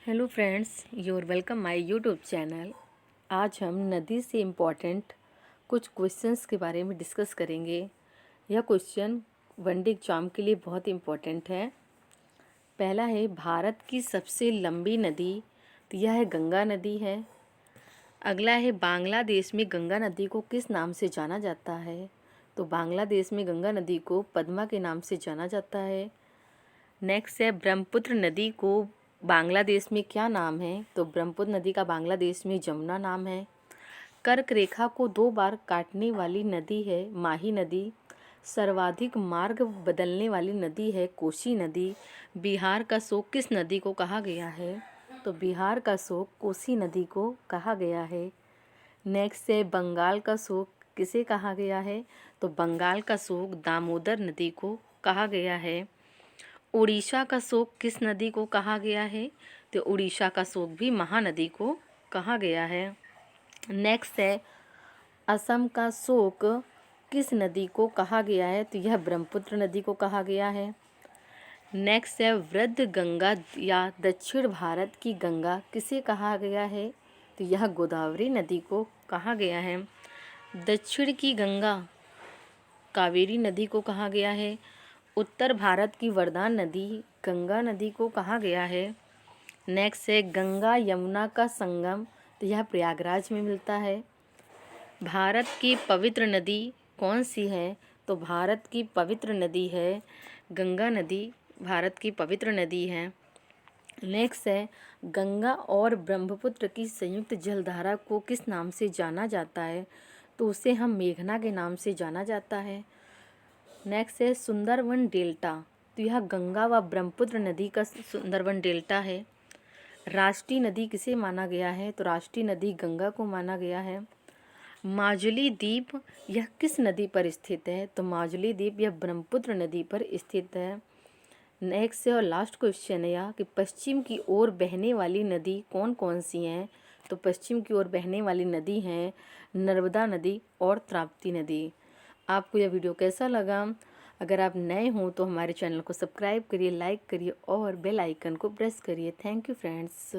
Hello friends, your welcome my YouTube channel. आज हम नदी से इम्पॉर्टेंट कुछ क्वेश्चंस के बारे में डिस्कस करेंगे। यह क्वेश्चन वनडे एग्जाम के लिए बहुत इम्पॉर्टेंट है। पहला है, भारत की सबसे लंबी नदी, तो यह है गंगा नदी है। अगला है, बांग्लादेश में गंगा नदी को किस नाम से जाना जाता है? तो बांग्लादेश में गंगा नदी को पद्मा के नाम से जाना जाता है। नेक्स्ट है, ब्रह्मपुत्र नदी को बांग्लादेश में क्या नाम है? तो ब्रह्मपुत्र नदी का बांग्लादेश में जमुना नाम है। कर्क रेखा को 2 बार काटने वाली नदी है माही नदी। सर्वाधिक मार्ग बदलने वाली नदी है कोसी नदी। बिहार का शोक किस नदी को कहा गया है? तो बिहार का शोक कोसी नदी को कहा गया है। नेक्स्ट है, बंगाल का शोक किसे कहा गया है? तो बंगाल का शोक दामोदर नदी को कहा गया है। उड़ीसा का शोक किस नदी को कहा गया है? तो उड़ीसा का शोक भी महानदी को कहा गया है। नेक्स्ट है, असम का शोक किस नदी को कहा गया है? तो यह ब्रह्मपुत्र नदी को कहा गया है। नेक्स्ट है, वृद्ध गंगा या दक्षिण भारत की गंगा किसे कहा गया है? तो यह गोदावरी नदी को कहा गया है। दक्षिण की गंगा कावेरी नदी को कहा गया है। उत्तर भारत की वरदान नदी गंगा नदी को कहा गया है। नेक्स्ट है, गंगा यमुना का संगम, तो यह प्रयागराज में मिलता है। भारत की पवित्र नदी कौन सी है? तो भारत की पवित्र नदी है गंगा नदी, भारत की पवित्र नदी है। नेक्स्ट है, गंगा और ब्रह्मपुत्र की संयुक्त जलधारा को किस नाम से जाना जाता है? तो उसे हम मेघना के नाम से जाना जाता है। नेक्स्ट है, सुंदरवन डेल्टा, तो यह गंगा व ब्रह्मपुत्र नदी का सुंदरवन डेल्टा है। राष्ट्रीय नदी किसे माना गया है? तो राष्ट्रीय नदी गंगा को माना गया है। माजुली द्वीप यह किस नदी पर स्थित है? तो माजुली द्वीप यह ब्रह्मपुत्र नदी पर स्थित है। नेक्स्ट और लास्ट क्वेश्चन है यह कि पश्चिम की ओर बहने वाली नदी कौन कौन सी हैं? तो पश्चिम की ओर बहने वाली नदी हैं नर्मदा नदी और ताप्ती नदी। आपको यह वीडियो कैसा लगा? अगर आप नए हों तो हमारे चैनल को सब्सक्राइब करिए, लाइक करिए और बेल आइकन को प्रेस करिए। Thank you friends.